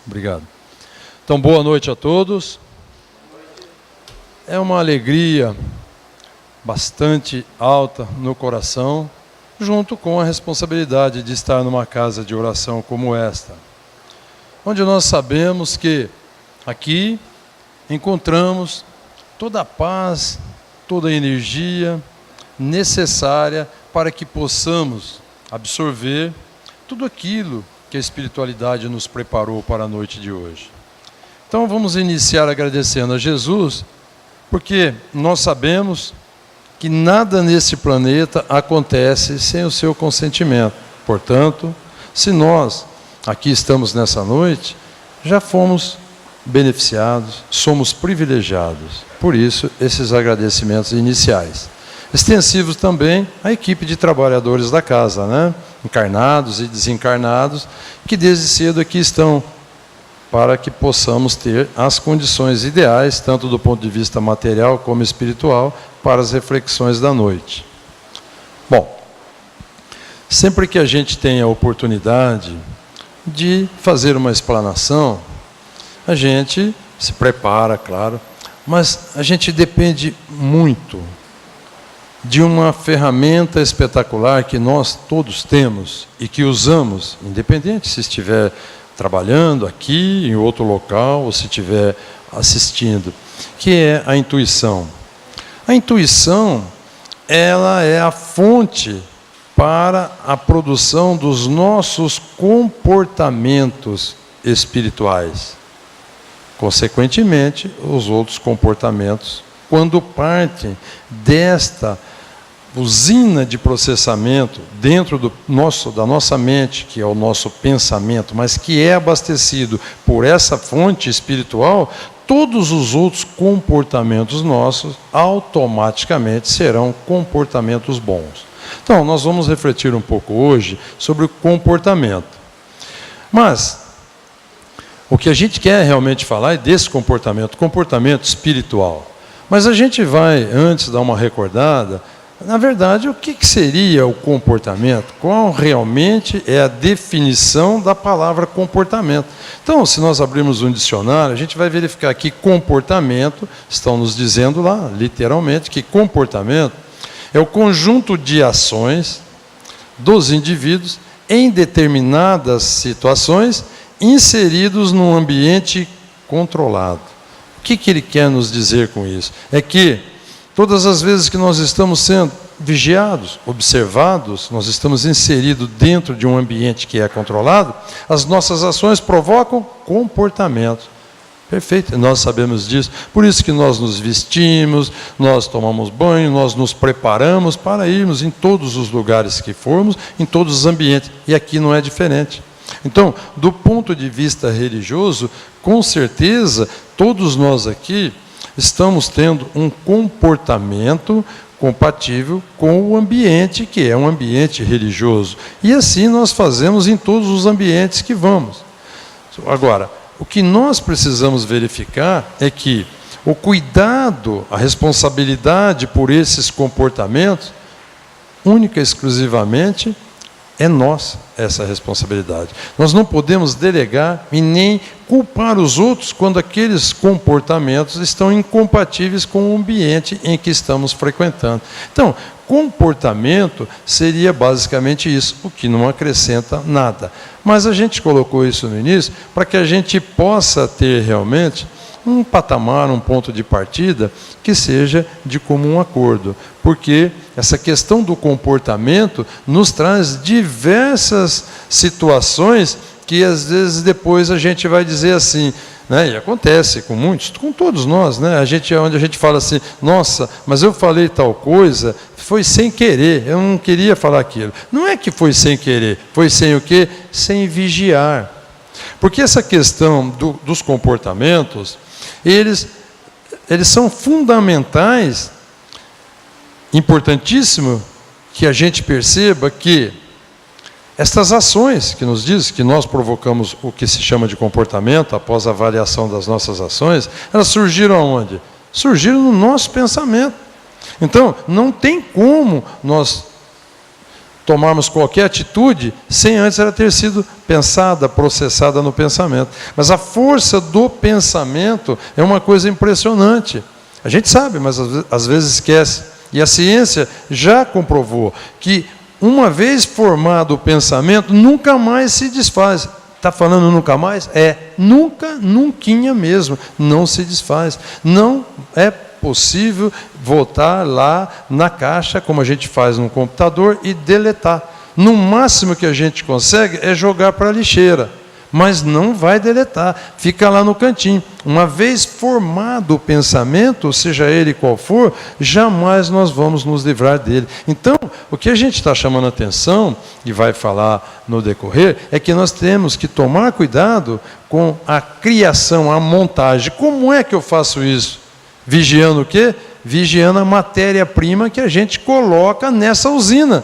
Obrigado. Então, boa noite a todos. É uma alegria bastante alta no coração, junto com a responsabilidade de estar numa casa de oração como esta, onde nós sabemos que aqui encontramos toda a paz, toda a energia necessária para que possamos absorver tudo aquilo que a espiritualidade nos preparou para a noite de hoje. Então vamos iniciar agradecendo a Jesus, porque nós sabemos que nada nesse planeta acontece sem o seu consentimento. Portanto, se nós aqui estamos nessa noite, já fomos beneficiados, somos privilegiados. Por isso, esses agradecimentos iniciais. Extensivos também à equipe de trabalhadores da casa, né? Encarnados e desencarnados, que desde cedo aqui estão, para que possamos ter as condições ideais, tanto do ponto de vista material como espiritual, para as reflexões da noite. Bom, sempre que a gente tem a oportunidade de fazer uma explanação, a gente se prepara, claro, mas a gente depende muito de uma ferramenta espetacular que nós todos temos e que usamos, independente se estiver trabalhando aqui, em outro local, ou se estiver assistindo, que é a intuição. A intuição, ela é a fonte para a produção dos nossos comportamentos espirituais. Consequentemente, os outros comportamentos, quando partem desta usina de processamento dentro da nossa mente, que é o nosso pensamento, mas que é abastecido por essa fonte espiritual, todos os outros comportamentos nossos automaticamente serão comportamentos bons. Então, nós vamos refletir um pouco hoje sobre o comportamento. Mas o que a gente quer realmente falar é desse comportamento espiritual. Mas a gente vai, antes, dar uma recordada. Na verdade, o que seria o comportamento? Qual realmente é a definição da palavra comportamento? Então, se nós abrirmos um dicionário, a gente vai verificar que comportamento, estão nos dizendo lá, literalmente, que comportamento é o conjunto de ações dos indivíduos em determinadas situações inseridos num ambiente controlado. O que ele quer nos dizer com isso? É que todas as vezes que nós estamos sendo vigiados, observados, nós estamos inseridos dentro de um ambiente que é controlado, as nossas ações provocam comportamento. Perfeito, nós sabemos disso. Por isso que nós nos vestimos, nós tomamos banho, nós nos preparamos para irmos em todos os lugares que formos, em todos os ambientes. E aqui não é diferente. Então, do ponto de vista religioso, com certeza, todos nós aqui estamos tendo um comportamento compatível com o ambiente, que é um ambiente religioso. E assim nós fazemos em todos os ambientes que vamos. Agora, o que nós precisamos verificar é que o cuidado, a responsabilidade por esses comportamentos, única e exclusivamente, é nossa essa responsabilidade. Nós não podemos delegar e nem culpar os outros quando aqueles comportamentos estão incompatíveis com o ambiente em que estamos frequentando. Então, comportamento seria basicamente isso, o que não acrescenta nada. Mas a gente colocou isso no início para que a gente possa ter realmente um patamar, um ponto de partida que seja de comum acordo. Porque essa questão do comportamento nos traz diversas situações que às vezes depois a gente vai dizer assim, né? E acontece com muitos, com todos nós, né? Onde a gente fala assim, nossa, mas eu falei tal coisa, foi sem querer, eu não queria falar aquilo. Não é que foi sem querer, foi sem o quê? Sem vigiar. Porque essa questão dos comportamentos, eles são fundamentais, importantíssimo que a gente perceba que estas ações que nos diz que nós provocamos o que se chama de comportamento após a avaliação das nossas ações, elas surgiram aonde? Surgiram no nosso pensamento. Então, não tem como nós tomarmos qualquer atitude sem antes ela ter sido pensada, processada no pensamento. Mas a força do pensamento é uma coisa impressionante. A gente sabe, mas às vezes esquece. E a ciência já comprovou que uma vez formado o pensamento, nunca mais se desfaz. Está falando nunca mais? Nunca, nunquinha mesmo. Não se desfaz. Não é possível voltar lá na caixa, como a gente faz no computador, e deletar. No máximo que a gente consegue é jogar para a lixeira, mas não vai deletar, fica lá no cantinho. Uma vez formado o pensamento, seja ele qual for, jamais nós vamos nos livrar dele. Então, o que a gente está chamando a atenção, e vai falar no decorrer, é que nós temos que tomar cuidado com a criação, a montagem. Como é que eu faço isso? Vigiando o quê? Vigiando a matéria-prima que a gente coloca nessa usina,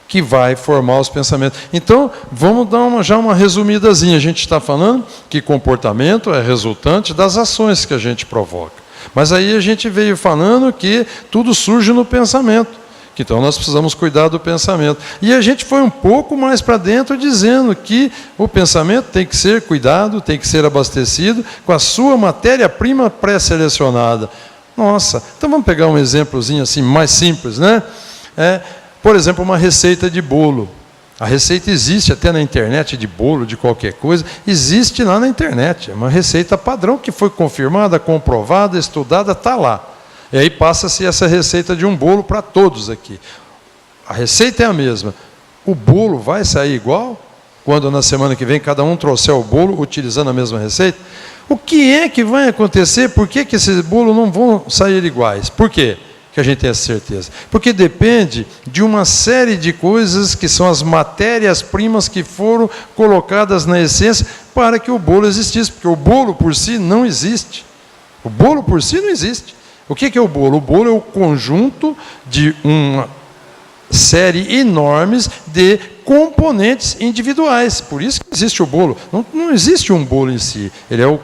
que vai formar os pensamentos. Então, vamos dar já uma resumidazinha. A gente está falando que comportamento é resultante das ações que a gente provoca. Mas aí a gente veio falando que tudo surge no pensamento. Então, nós precisamos cuidar do pensamento. E a gente foi um pouco mais para dentro dizendo que o pensamento tem que ser cuidado, tem que ser abastecido com a sua matéria-prima pré-selecionada. Nossa, então vamos pegar um exemplozinho assim mais simples, né? Por exemplo, uma receita de bolo. A receita existe até na internet, de bolo, de qualquer coisa, existe lá na internet. É uma receita padrão que foi confirmada, comprovada, estudada, está lá. E aí passa-se essa receita de um bolo para todos aqui. A receita é a mesma. O bolo vai sair igual? Quando na semana que vem cada um trouxer o bolo utilizando a mesma receita? O que é que vai acontecer? Por que esses bolos não vão sair iguais? Por quê que a gente tem essa certeza? Porque depende de uma série de coisas que são as matérias-primas que foram colocadas na essência para que o bolo existisse. Porque o bolo por si não existe. O bolo por si não existe. O que é o bolo? O bolo é o conjunto de uma série enormes de componentes individuais. Por isso que existe o bolo. Não existe um bolo em si. Ele é o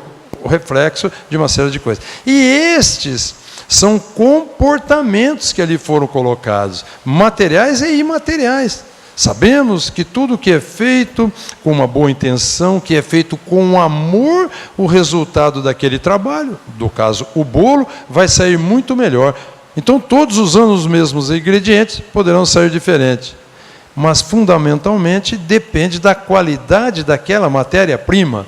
reflexo de uma série de coisas. E estes são comportamentos que ali foram colocados, materiais e imateriais. Sabemos que tudo que é feito com uma boa intenção, que é feito com amor, o resultado daquele trabalho, no caso o bolo, vai sair muito melhor. Então, todos usando os mesmos ingredientes, poderão sair diferentes. Mas, fundamentalmente, depende da qualidade daquela matéria-prima.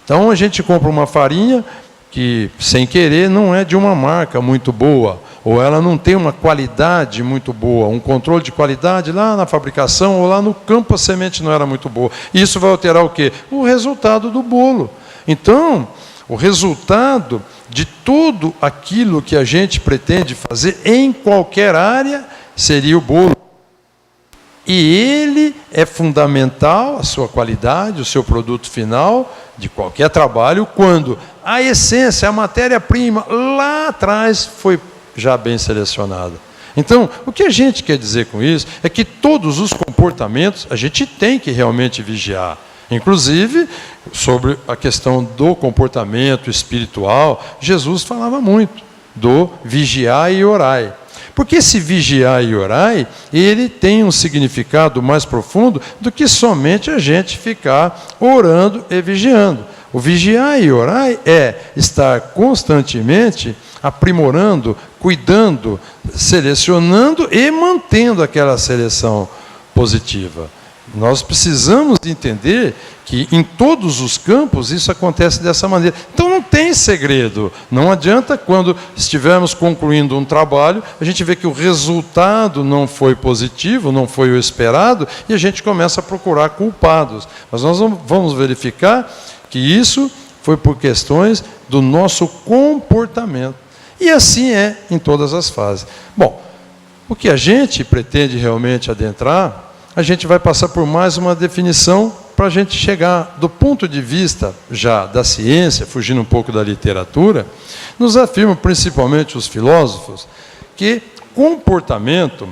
Então, a gente compra uma farinha que, sem querer, não é de uma marca muito boa, ou ela não tem uma qualidade muito boa, um controle de qualidade lá na fabricação, ou lá no campo a semente não era muito boa. Isso vai alterar o quê? O resultado do bolo. Então, o resultado de tudo aquilo que a gente pretende fazer em qualquer área seria o bolo. E ele é fundamental, a sua qualidade, o seu produto final, de qualquer trabalho, quando a essência, a matéria-prima, lá atrás foi já bem selecionada. Então, o que a gente quer dizer com isso é que todos os comportamentos a gente tem que realmente vigiar. Inclusive, sobre a questão do comportamento espiritual, Jesus falava muito do vigiar e orai. Porque esse vigiar e orai, ele tem um significado mais profundo do que somente a gente ficar orando e vigiando. O vigiar e orai é estar constantemente aprimorando, cuidando, selecionando e mantendo aquela seleção positiva. Nós precisamos entender que em todos os campos isso acontece dessa maneira. Então não tem segredo. Não adianta quando estivermos concluindo um trabalho, a gente vê que o resultado não foi positivo, não foi o esperado, e a gente começa a procurar culpados. Mas nós vamos verificar que isso foi por questões do nosso comportamento. E assim é em todas as fases. Bom, o que a gente pretende realmente adentrar, a gente vai passar por mais uma definição para a gente chegar, do ponto de vista já da ciência, fugindo um pouco da literatura, nos afirmam, principalmente os filósofos, que comportamento,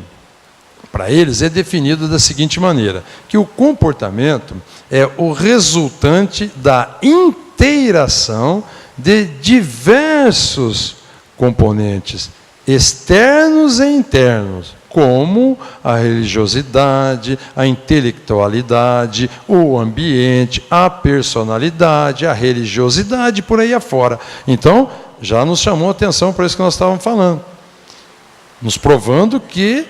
para eles, é definido da seguinte maneira, que o comportamento é o resultante da interação de diversos componentes, externos e internos, como a religiosidade, a intelectualidade, o ambiente, a personalidade, a religiosidade, por aí afora. Então, já nos chamou a atenção para isso que nós estávamos falando, nos provando que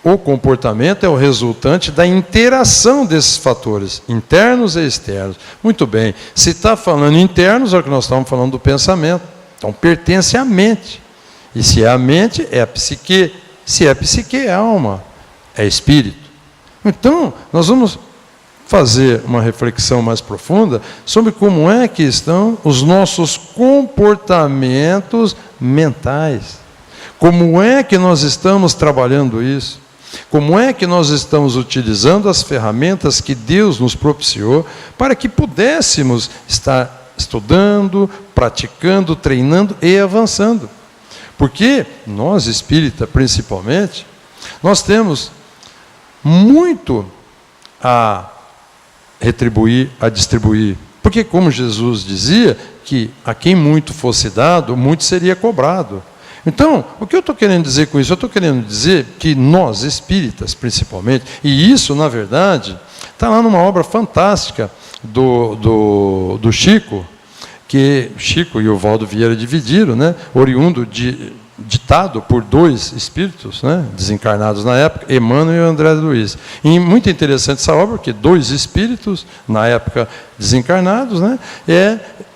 o comportamento é o resultante da interação desses fatores, internos e externos. Muito bem, se está falando internos, é o que nós estamos falando do pensamento. Então, pertence à mente. E se é a mente, é a psique. Se é psique, é alma, é espírito. Então, nós vamos fazer uma reflexão mais profunda sobre como é que estão os nossos comportamentos mentais. Como é que nós estamos trabalhando isso? Como é que nós estamos utilizando as ferramentas que Deus nos propiciou para que pudéssemos estar estudando, praticando, treinando e avançando? Porque nós, espírita principalmente, nós temos muito a retribuir, a distribuir. Porque, como Jesus dizia, que a quem muito fosse dado, muito seria cobrado. Então, o que eu estou querendo dizer com isso? Eu estou querendo dizer que nós, espíritas principalmente, e isso, na verdade, está lá numa obra fantástica do Chico, que Chico e o Valdo Vieira dividiram, né, oriundo ditado por dois espíritos, né, desencarnados na época, Emmanuel e André Luiz. E muito interessante essa obra, porque dois espíritos, na época desencarnados, né,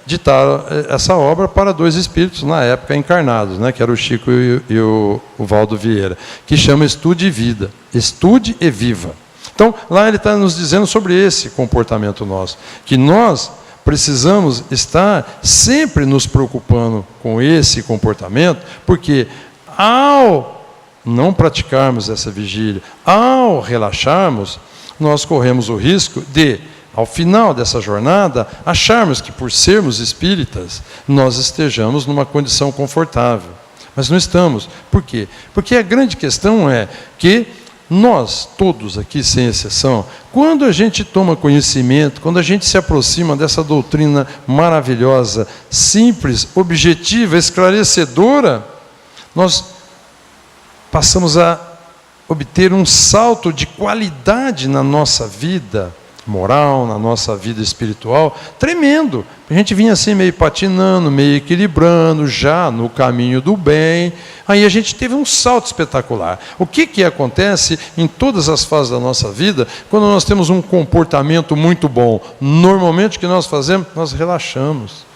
ditaram essa obra para dois espíritos, na época encarnados, né, que era o Chico e o Valdo Vieira, que chama Estude e Vida, Estude e Viva. Então, lá ele está nos dizendo sobre esse comportamento nosso, que nós precisamos estar sempre nos preocupando com esse comportamento, porque ao não praticarmos essa vigília, ao relaxarmos, nós corremos o risco de, ao final dessa jornada, acharmos que por sermos espíritas, nós estejamos numa condição confortável. Mas não estamos. Por quê? Porque a grande questão é que nós, todos aqui, sem exceção, quando a gente toma conhecimento, quando a gente se aproxima dessa doutrina maravilhosa, simples, objetiva, esclarecedora, nós passamos a obter um salto de qualidade na nossa vida moral, na nossa vida espiritual, tremendo. A gente vinha assim meio patinando, meio equilibrando, já no caminho do bem. Aí a gente teve um salto espetacular. O que acontece em todas as fases da nossa vida, quando nós temos um comportamento muito bom? Normalmente o que nós fazemos? Nós relaxamos.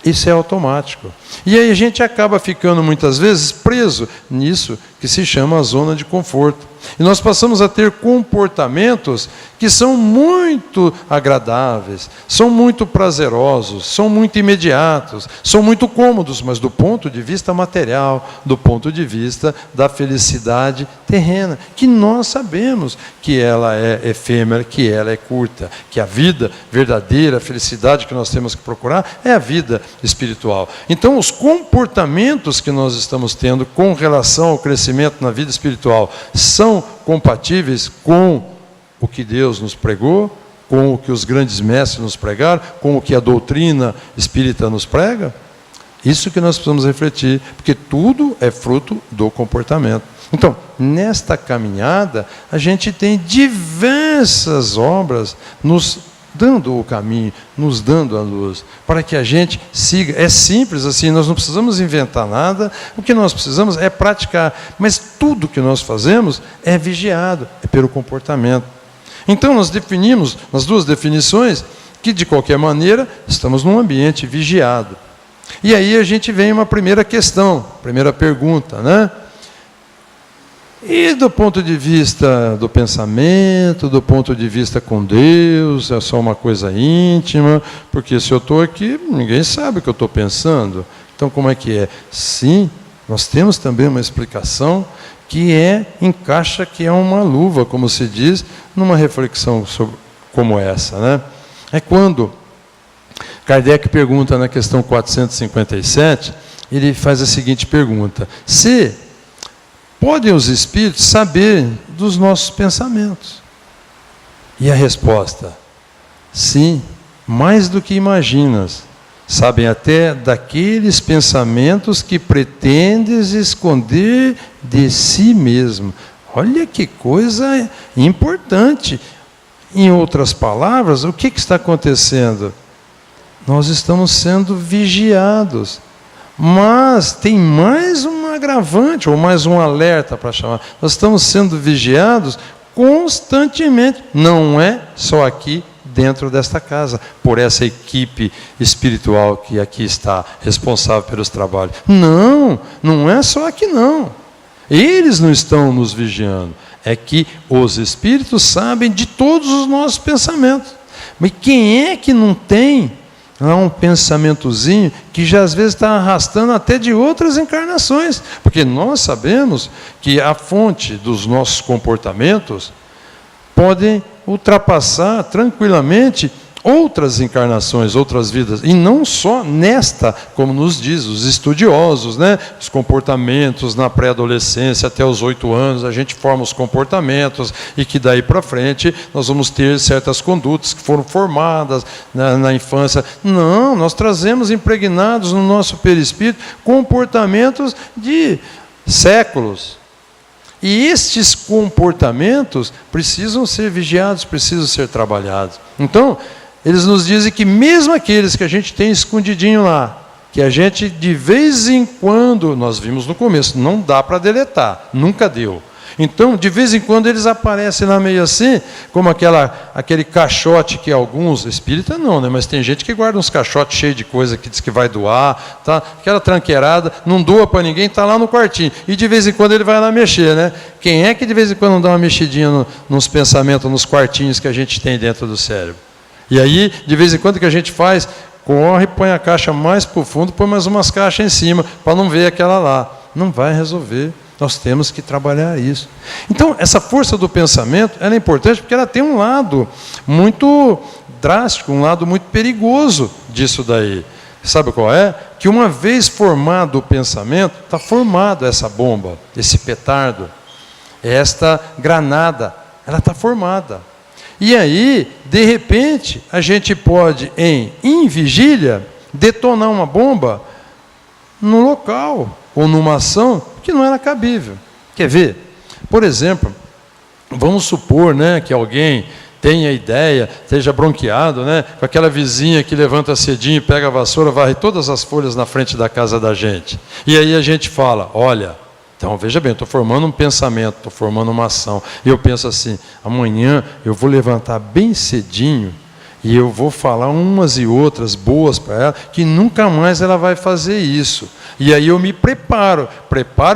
Isso é automático. E aí a gente acaba ficando muitas vezes preso nisso que se chama a zona de conforto. E nós passamos a ter comportamentos que são muito agradáveis, são muito prazerosos, são muito imediatos, são muito cômodos, mas do ponto de vista material, do ponto de vista da felicidade terrena, que nós sabemos que ela é efêmera, que ela é curta, que a vida verdadeira, a felicidade que nós temos que procurar é a vida espiritual. Então, os comportamentos que nós estamos tendo com relação ao crescimento na vida espiritual são compatíveis com o que Deus nos pregou, com o que os grandes mestres nos pregaram, com o que a doutrina espírita nos prega? Isso que nós precisamos refletir, porque tudo é fruto do comportamento. Então, nesta caminhada, a gente tem diversas obras nos dando o caminho, nos dando a luz, para que a gente siga. É simples assim, nós não precisamos inventar nada, o que nós precisamos é praticar, mas tudo que nós fazemos é vigiado, é pelo comportamento. Então nós definimos, nas duas definições, que de qualquer maneira estamos num ambiente vigiado. E aí a gente vem uma primeira questão, primeira pergunta, né? E do ponto de vista do pensamento, do ponto de vista com Deus, é só uma coisa íntima, porque se eu estou aqui, ninguém sabe o que eu estou pensando. Então, como é que é? Sim, nós temos também uma explicação que encaixa, que é uma luva, como se diz, numa reflexão como essa, né? É quando Kardec pergunta na questão 457, ele faz a seguinte pergunta: se podem os espíritos saber dos nossos pensamentos? E a resposta: sim, mais do que imaginas. Sabem até daqueles pensamentos que pretendes esconder de si mesmo. Olha que coisa importante. Em outras palavras, o que está acontecendo? Nós estamos sendo vigiados. Mas tem mais um agravante, ou mais um alerta para chamar. Nós estamos sendo vigiados constantemente. Não é só aqui dentro desta casa, por essa equipe espiritual que aqui está responsável pelos trabalhos. Não, não é só aqui não. Eles não estão nos vigiando. É que os espíritos sabem de todos os nossos pensamentos. Mas quem é que não tem lá um pensamentozinho que já às vezes está arrastando até de outras encarnações? Porque nós sabemos que a fonte dos nossos comportamentos podem ultrapassar tranquilamente outras encarnações, outras vidas, e não só nesta, como nos diz os estudiosos, né? Os comportamentos na pré-adolescência até os 8 anos, a gente forma os comportamentos, e que daí para frente nós vamos ter certas condutas que foram formadas na infância. Não, nós trazemos impregnados no nosso perispírito comportamentos de séculos. E estes comportamentos precisam ser vigiados, precisam ser trabalhados. Então, eles nos dizem que mesmo aqueles que a gente tem escondidinho lá, que a gente de vez em quando, nós vimos no começo, não dá para deletar, nunca deu. Então, de vez em quando eles aparecem lá meio assim, como aquele caixote que alguns, espírita não, né? Mas tem gente que guarda uns caixotes cheios de coisa que diz que vai doar, tá? Aquela tranqueirada, não doa para ninguém, está lá no quartinho. E de vez em quando ele vai lá mexer, né? Quem é que de vez em quando não dá uma mexidinha nos pensamentos, nos quartinhos que a gente tem dentro do cérebro? E aí, de vez em quando o que a gente faz, corre, põe a caixa mais para o fundo, põe mais umas caixas em cima, para não ver aquela lá. Não vai resolver. Nós temos que trabalhar isso. Então, essa força do pensamento, ela é importante porque ela tem um lado muito drástico, um lado muito perigoso disso daí. Sabe qual é? Que uma vez formado o pensamento, está formado essa bomba, esse petardo, esta granada, ela está formada. E aí, de repente, a gente pode, em vigília, detonar uma bomba no local, ou numa ação que não era cabível. Quer ver? Por exemplo, vamos supor, né, que alguém tenha ideia, esteja bronqueado, né, com aquela vizinha que levanta cedinho, pega a vassoura, varre todas as folhas na frente da casa da gente. E aí a gente fala, olha, então veja bem, estou formando um pensamento, estou formando uma ação. E eu penso assim, amanhã eu vou levantar bem cedinho, e eu vou falar umas e outras boas para ela, que nunca mais ela vai fazer isso. E aí eu me preparo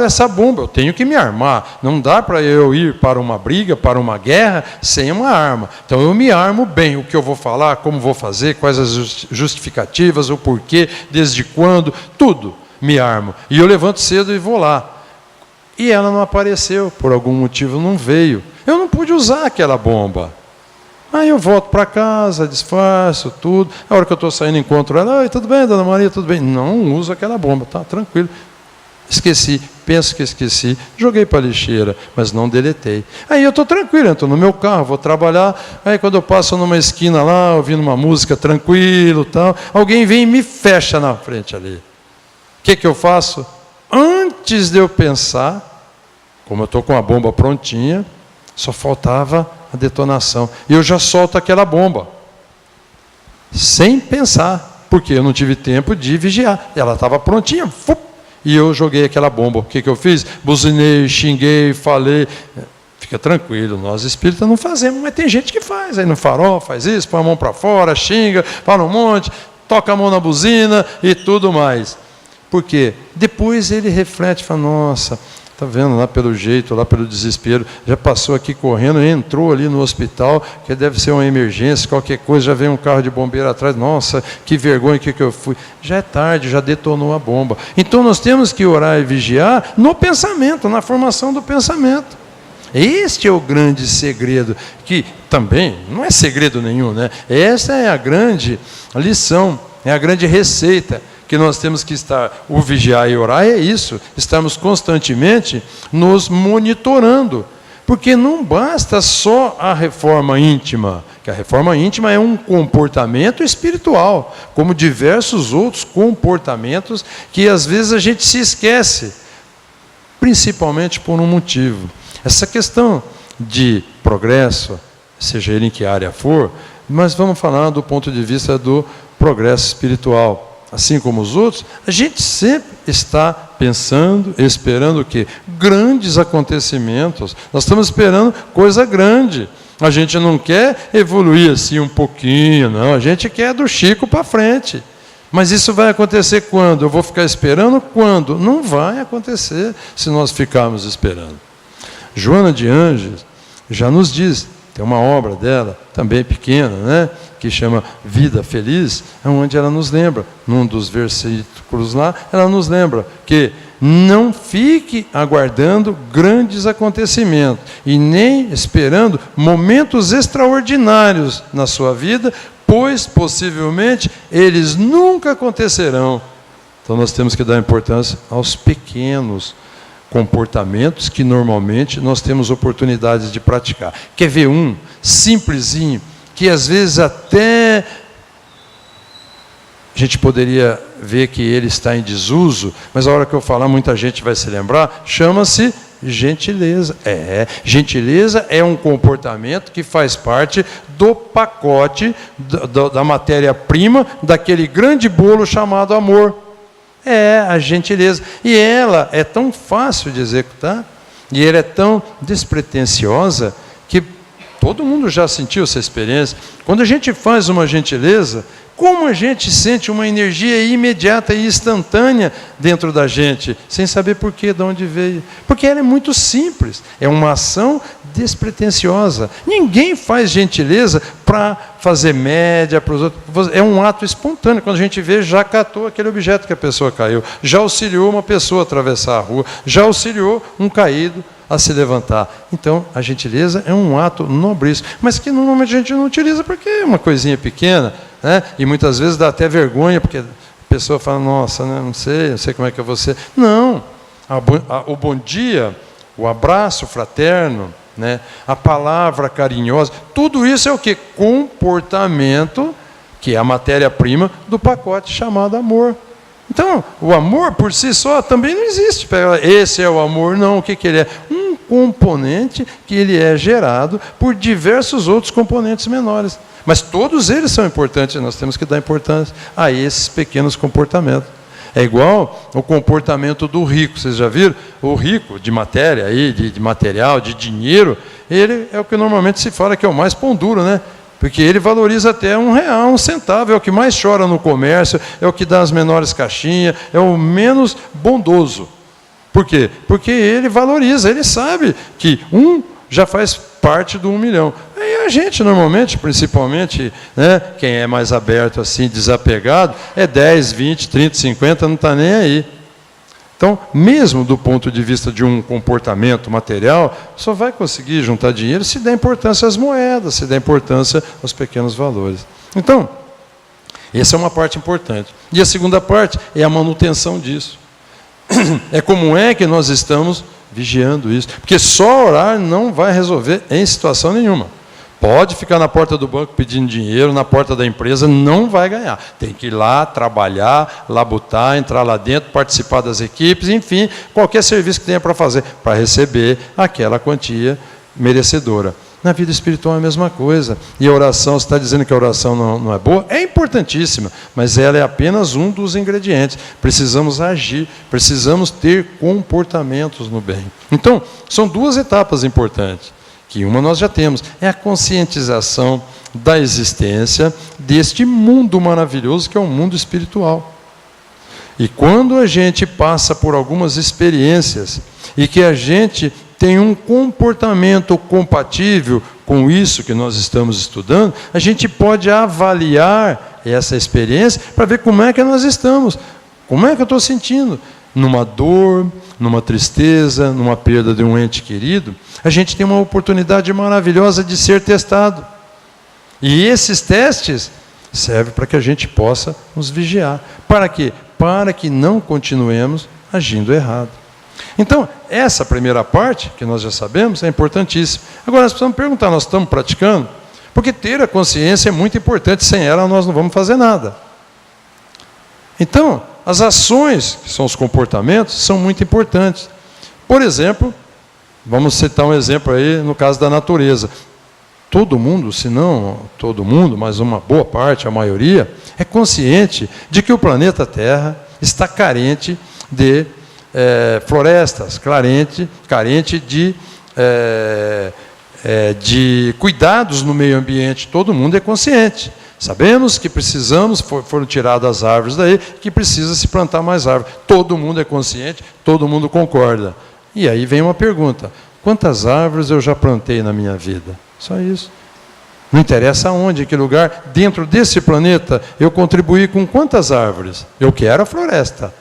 essa bomba, eu tenho que me armar. Não dá para eu ir para uma briga, para uma guerra, sem uma arma. Então eu me armo bem, o que eu vou falar, como vou fazer, quais as justificativas, o porquê, desde quando, tudo me armo. E eu levanto cedo e vou lá. E ela não apareceu, por algum motivo não veio. Eu não pude usar aquela bomba. Aí eu volto para casa, disfarço, tudo. A hora que eu estou saindo, encontro ela. Oi, tudo bem, dona Maria, tudo bem? Não uso aquela bomba, tá tranquilo. Esqueci, penso que esqueci, joguei para a lixeira, mas não deletei. Aí eu estou tranquilo, estou no meu carro, vou trabalhar. Aí quando eu passo numa esquina lá, ouvindo uma música tranquilo, tal, alguém vem e me fecha na frente ali. O que eu faço? Antes de eu pensar, como eu estou com a bomba prontinha, só faltava a detonação. E eu já solto aquela bomba. Sem pensar. Porque eu não tive tempo de vigiar. Ela estava prontinha. E eu joguei aquela bomba. O que eu fiz? Buzinei, xinguei, falei. Fica tranquilo, nós espíritas não fazemos, mas tem gente que faz. Aí no farol faz isso, põe a mão para fora, xinga, fala um monte, toca a mão na buzina e tudo mais. Por quê? Depois ele reflete e fala, nossa... Está vendo, lá pelo jeito, lá pelo desespero, já passou aqui correndo, entrou ali no hospital, que deve ser uma emergência, qualquer coisa, já vem um carro de bombeiro atrás, nossa, que vergonha que eu fui. Já é tarde, já detonou a bomba. Então nós temos que orar e vigiar no pensamento, na formação do pensamento. Este é o grande segredo, que também não é segredo nenhum, né? Essa é a grande lição, é a grande receita, que nós temos que estar, o vigiar e orar é isso, estamos constantemente nos monitorando, porque não basta só a reforma íntima, que a reforma íntima é um comportamento espiritual, como diversos outros comportamentos que às vezes a gente se esquece, principalmente por um motivo. Essa questão de progresso, seja ele em que área for, mas vamos falar do ponto de vista do progresso espiritual. Assim como os outros, a gente sempre está pensando, esperando o quê? Grandes acontecimentos. Nós estamos esperando coisa grande. A gente não quer evoluir assim um pouquinho, não. A gente quer do Chico para frente. Mas isso vai acontecer quando? Eu vou ficar esperando quando? Não vai acontecer se nós ficarmos esperando. Joana de Ângeles já nos diz, tem uma obra dela, também pequena, né, que chama Vida Feliz, onde ela nos lembra, num dos versículos lá, ela nos lembra que não fique aguardando grandes acontecimentos e nem esperando momentos extraordinários na sua vida, pois possivelmente eles nunca acontecerão. Então nós temos que dar importância aos pequenos comportamentos que normalmente nós temos oportunidades de praticar. Quer ver um simplesinho, que às vezes até a gente poderia ver que ele está em desuso, mas a hora que eu falar muita gente vai se lembrar, chama-se gentileza. Gentileza é um comportamento que faz parte do pacote da matéria-prima daquele grande bolo chamado amor. A gentileza. E ela é tão fácil de executar, e ela é tão despretensiosa, que todo mundo já sentiu essa experiência. Quando a gente faz uma gentileza, como a gente sente uma energia imediata e instantânea dentro da gente, sem saber por quê, de onde veio. Porque ela é muito simples, é uma ação despretensiosa. Ninguém faz gentileza para fazer média para os outros. É um ato espontâneo. Quando a gente vê, já catou aquele objeto que a pessoa caiu, já auxiliou uma pessoa a atravessar a rua, já auxiliou um caído a se levantar. Então, a gentileza é um ato nobríssimo, mas que normalmente a gente não utiliza porque é uma coisinha pequena, né? E muitas vezes dá até vergonha, porque a pessoa fala, nossa, né, não sei como é que eu vou ser. Não, o bom dia, o abraço fraterno, né, a palavra carinhosa, tudo isso é o quê? Comportamento, que é a matéria-prima do pacote chamado amor. Então, o amor por si só também não existe. Esse é o amor, não. O que ele é? Um componente que ele é gerado por diversos outros componentes menores. Mas todos eles são importantes, nós temos que dar importância a esses pequenos comportamentos. É igual o comportamento do rico, vocês já viram? O rico de matéria, de material, de dinheiro, ele é o que normalmente se fala que é o mais pão duro, né? Porque ele valoriza até R$1, R$1, é o que mais chora no comércio, é o que dá as menores caixinhas, é o menos bondoso. Por quê? Porque ele valoriza, ele sabe que já faz parte do 1 milhão. Aí a gente, normalmente, principalmente, né, quem é mais aberto, assim, desapegado, é 10, 20, 30, 50, não está nem aí. Então, mesmo do ponto de vista de um comportamento material, só vai conseguir juntar dinheiro se der importância às moedas, se der importância aos pequenos valores. Então, essa é uma parte importante. E a segunda parte é a manutenção disso. É como é que nós estamos vigiando isso. Porque só orar não vai resolver em situação nenhuma. Pode ficar na porta do banco pedindo dinheiro, na porta da empresa, não vai ganhar. Tem que ir lá, trabalhar, labutar, entrar lá dentro, participar das equipes, enfim, qualquer serviço que tenha para fazer, para receber aquela quantia merecedora. Na vida espiritual é a mesma coisa. E a oração, você está dizendo que a oração não é boa? É importantíssima, mas ela é apenas um dos ingredientes. Precisamos agir, precisamos ter comportamentos no bem. Então, são duas etapas importantes. Que uma nós já temos, é a conscientização da existência deste mundo maravilhoso que é o mundo espiritual. E quando a gente passa por algumas experiências e que a gente tem um comportamento compatível com isso que nós estamos estudando, a gente pode avaliar essa experiência para ver como é que nós estamos, como é que eu estou sentindo. Numa dor, numa tristeza, numa perda de um ente querido, a gente tem uma oportunidade maravilhosa de ser testado. E esses testes servem para que a gente possa nos vigiar. Para quê? Para que não continuemos agindo errado. Então, essa primeira parte, que nós já sabemos, é importantíssima. Agora, nós precisamos perguntar, nós estamos praticando? Porque ter a consciência é muito importante, sem ela nós não vamos fazer nada. Então, as ações, que são os comportamentos, são muito importantes. Por exemplo, Vamos citar um exemplo aí no caso da natureza. Todo mundo, se não todo mundo, mas uma boa parte, a maioria, é consciente de que o planeta Terra está carente de florestas, carente de cuidados no meio ambiente. Todo mundo é consciente. Sabemos que precisamos, foram tiradas as árvores daí, que precisa se plantar mais árvores. Todo mundo é consciente, todo mundo concorda. E aí vem uma pergunta: quantas árvores eu já plantei na minha vida? Só isso. Não interessa aonde, em que lugar, dentro desse planeta, eu contribuí com quantas árvores? Eu quero a floresta.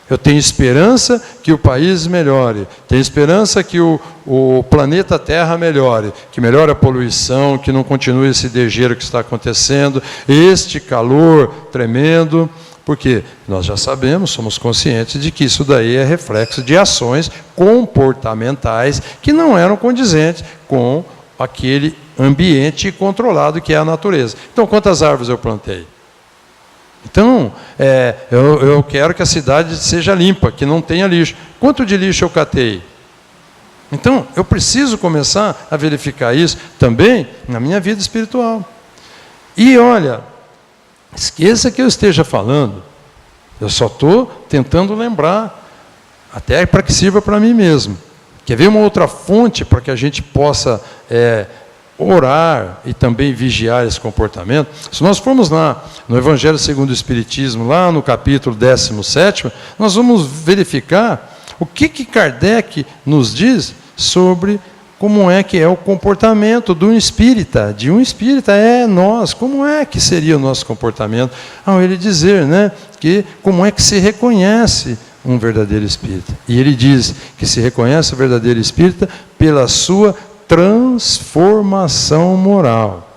Eu tenho esperança que o país melhore, tenho esperança que o planeta Terra melhore, que melhore a poluição, que não continue esse dejeiro que está acontecendo, este calor tremendo, porque nós já sabemos, somos conscientes de que isso daí é reflexo de ações comportamentais que não eram condizentes com aquele ambiente controlado que é a natureza. Então, quantas árvores eu plantei? Então, eu quero que a cidade seja limpa, que não tenha lixo. Quanto de lixo eu catei? Então, eu preciso começar a verificar isso também na minha vida espiritual. E olha, esqueça que eu esteja falando, eu só estou tentando lembrar, até para que sirva para mim mesmo. Quer ver uma outra fonte para que a gente possa orar e também vigiar esse comportamento? Se nós formos lá no Evangelho segundo o Espiritismo, lá no capítulo 17, nós vamos verificar o que Kardec nos diz sobre como é que é o comportamento de um espírita, nós, como é que seria o nosso comportamento? Ao ele dizer, que como é que se reconhece um verdadeiro espírita. E ele diz que se reconhece o verdadeiro espírita pela sua transformação moral.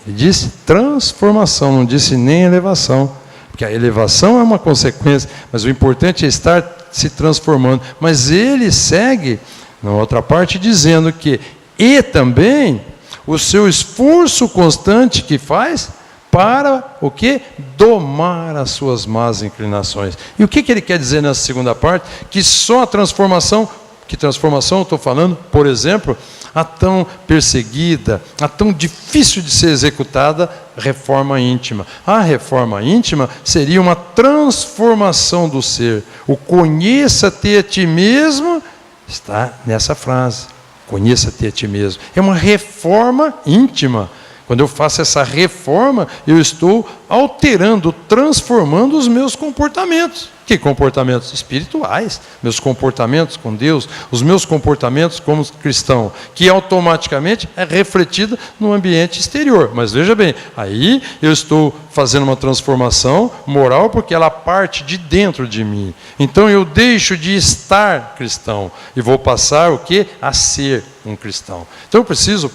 Ele disse transformação, não disse nem elevação, porque a elevação é uma consequência, mas o importante é estar se transformando. Mas ele segue, na outra parte, dizendo que, e também, o seu esforço constante que faz para o quê? Domar as suas más inclinações. E o que ele quer dizer nessa segunda parte? Que só a transformação, que transformação eu estou falando, por exemplo, a tão perseguida, a tão difícil de ser executada reforma íntima. A reforma íntima seria uma transformação do ser. O conheça-te a ti mesmo está nessa frase. Conheça-te a ti mesmo. É uma reforma íntima. Quando eu faço essa reforma, eu estou alterando, transformando os meus comportamentos. Que comportamentos? Espirituais. Meus comportamentos com Deus, os meus comportamentos como cristão, que automaticamente é refletido no ambiente exterior. Mas veja bem, aí eu estou fazendo uma transformação moral porque ela parte de dentro de mim. Então eu deixo de estar cristão e vou passar o quê? A ser um cristão. Então eu preciso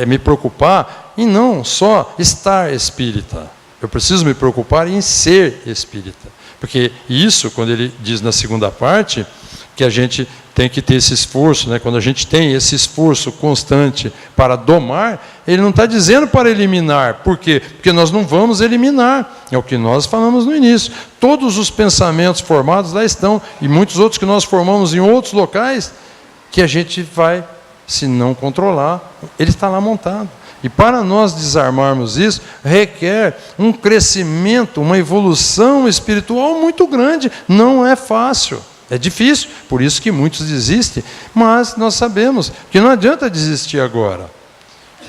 me preocupar em não só estar espírita. Eu preciso me preocupar em ser espírita. Porque isso, quando ele diz na segunda parte, que a gente tem que ter esse esforço, quando a gente tem esse esforço constante para domar, ele não está dizendo para eliminar. Por quê? Porque nós não vamos eliminar. É o que nós falamos no início. Todos os pensamentos formados lá estão, e muitos outros que nós formamos em outros locais, que a gente vai, se não controlar, ele está lá montado. E para nós desarmarmos isso, requer um crescimento, uma evolução espiritual muito grande. Não é fácil, é difícil, por isso que muitos desistem. Mas nós sabemos que não adianta desistir agora.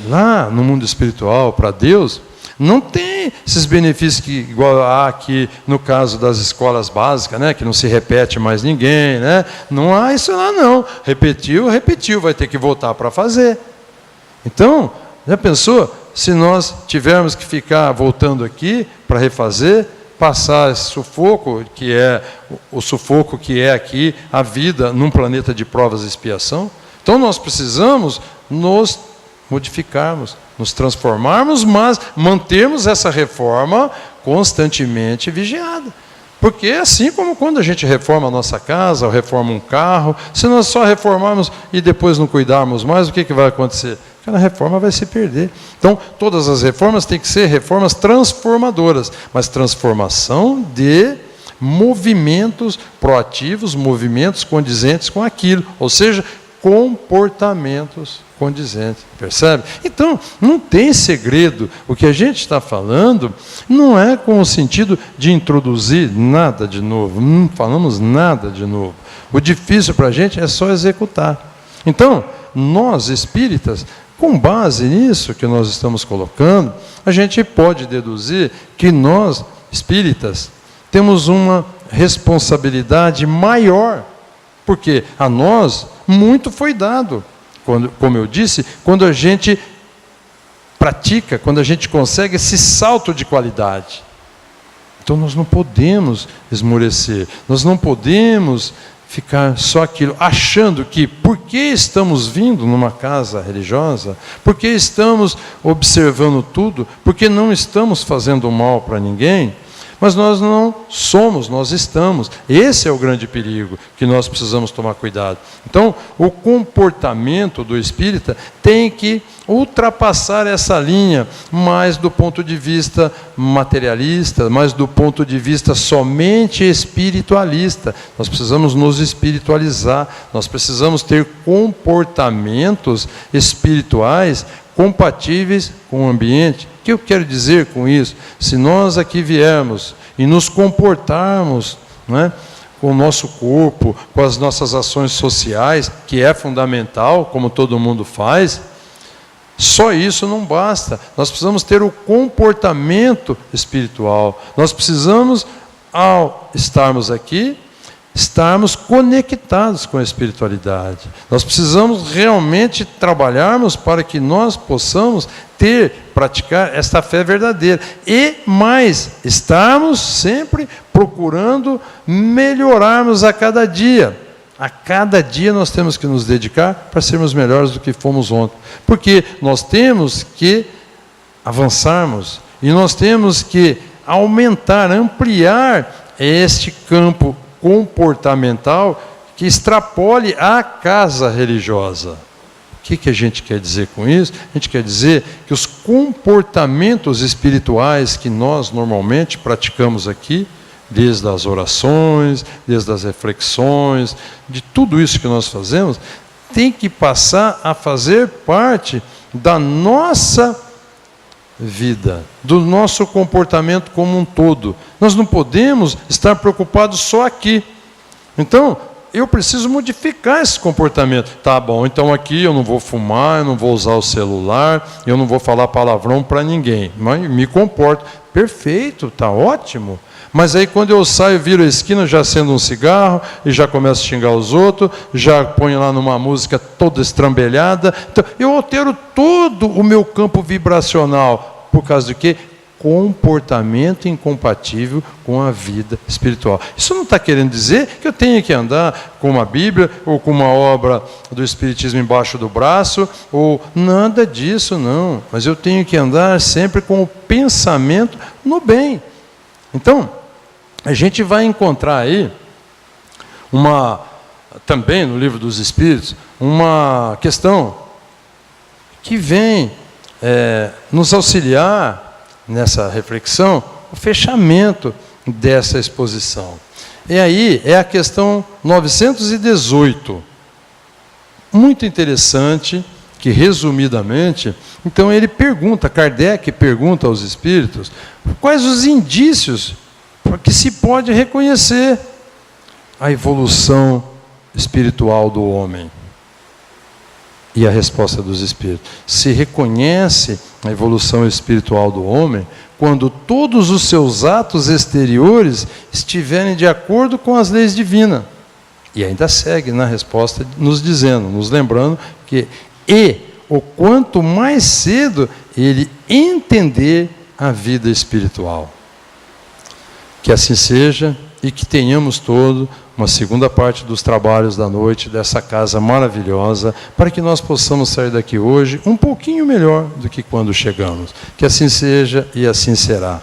Lá no mundo espiritual, para Deus, não tem esses benefícios que igual há aqui no caso das escolas básicas, que não se repete mais ninguém, Não há isso lá não. Repetiu, vai ter que voltar para fazer. Então, já pensou se nós tivermos que ficar voltando aqui para refazer, passar esse sufoco, que é o sufoco que é aqui a vida num planeta de provas e expiação? Então nós precisamos nos modificarmos, nos transformarmos, mas mantermos essa reforma constantemente vigiada. Porque é assim como quando a gente reforma a nossa casa, ou reforma um carro, se nós só reformarmos e depois não cuidarmos mais, o que vai acontecer? Aquela reforma vai se perder. Então, todas as reformas têm que ser reformas transformadoras, mas transformação de movimentos proativos, movimentos condizentes com aquilo, ou seja, comportamentos condizentes. Percebe? Então, não tem segredo. O que a gente está falando não é com o sentido de introduzir nada de novo. Não falamos nada de novo. O difícil para a gente é só executar. Então, nós espíritas, com base nisso que nós estamos colocando, a gente pode deduzir que nós, espíritas, temos uma responsabilidade maior, porque a nós muito foi dado. Como eu disse, quando a gente pratica, quando a gente consegue esse salto de qualidade. Então nós não podemos esmorecer, nós não podemos ficar só aquilo, achando que porque estamos vindo numa casa religiosa, porque estamos observando tudo, porque não estamos fazendo mal para ninguém, mas nós não somos, nós estamos. Esse é o grande perigo que nós precisamos tomar cuidado. Então, o comportamento do espírita tem que ultrapassar essa linha, mais do ponto de vista materialista, mais do ponto de vista somente espiritualista. Nós precisamos nos espiritualizar, nós precisamos ter comportamentos espirituais compatíveis com o ambiente. O que eu quero dizer com isso? Se nós aqui viermos e nos comportarmos, né, com o nosso corpo, com as nossas ações sociais, que é fundamental, como todo mundo faz, só isso não basta. Nós precisamos ter o comportamento espiritual. Nós precisamos, ao estarmos aqui, estarmos conectados com a espiritualidade. Nós precisamos realmente trabalharmos para que nós possamos praticar esta fé verdadeira. E mais, estarmos sempre procurando melhorarmos a cada dia. A cada dia nós temos que nos dedicar para sermos melhores do que fomos ontem. Porque nós temos que avançarmos e nós temos que aumentar, ampliar este campo comportamental que extrapole a casa religiosa. O que a gente quer dizer com isso? A gente quer dizer que os comportamentos espirituais que nós normalmente praticamos aqui, desde as orações, desde as reflexões, de tudo isso que nós fazemos, tem que passar a fazer parte da nossa vida, do nosso comportamento como um todo. Nós não podemos estar preocupados só aqui. Então, eu preciso modificar esse comportamento. Tá bom, então aqui eu não vou fumar, eu não vou usar o celular, eu não vou falar palavrão para ninguém, mas me comporto. Perfeito, tá ótimo. Mas aí quando eu saio, viro a esquina, já acendo um cigarro e já começo a xingar os outros, já ponho lá numa música toda estrambelhada. Então, eu altero todo o meu campo vibracional. Por causa do quê? Comportamento incompatível com a vida espiritual. Isso não está querendo dizer que eu tenho que andar com uma Bíblia ou com uma obra do Espiritismo embaixo do braço, ou nada disso, não. Mas eu tenho que andar sempre com o pensamento no bem. Então, a gente vai encontrar aí, também no Livro dos Espíritos, uma questão que vem nos auxiliar nessa reflexão, o fechamento dessa exposição. E aí é a questão 918. Muito interessante, que resumidamente, então ele pergunta, Kardec pergunta aos espíritos, quais os indícios que se pode reconhecer a evolução espiritual do homem. E a resposta dos espíritos: se reconhece a evolução espiritual do homem quando todos os seus atos exteriores estiverem de acordo com as leis divinas. E ainda segue na resposta nos dizendo, nos lembrando que o quanto mais cedo ele entender a vida espiritual. Que assim seja e que tenhamos todo uma segunda parte dos trabalhos da noite dessa casa maravilhosa, para que nós possamos sair daqui hoje um pouquinho melhor do que quando chegamos. Que assim seja e assim será.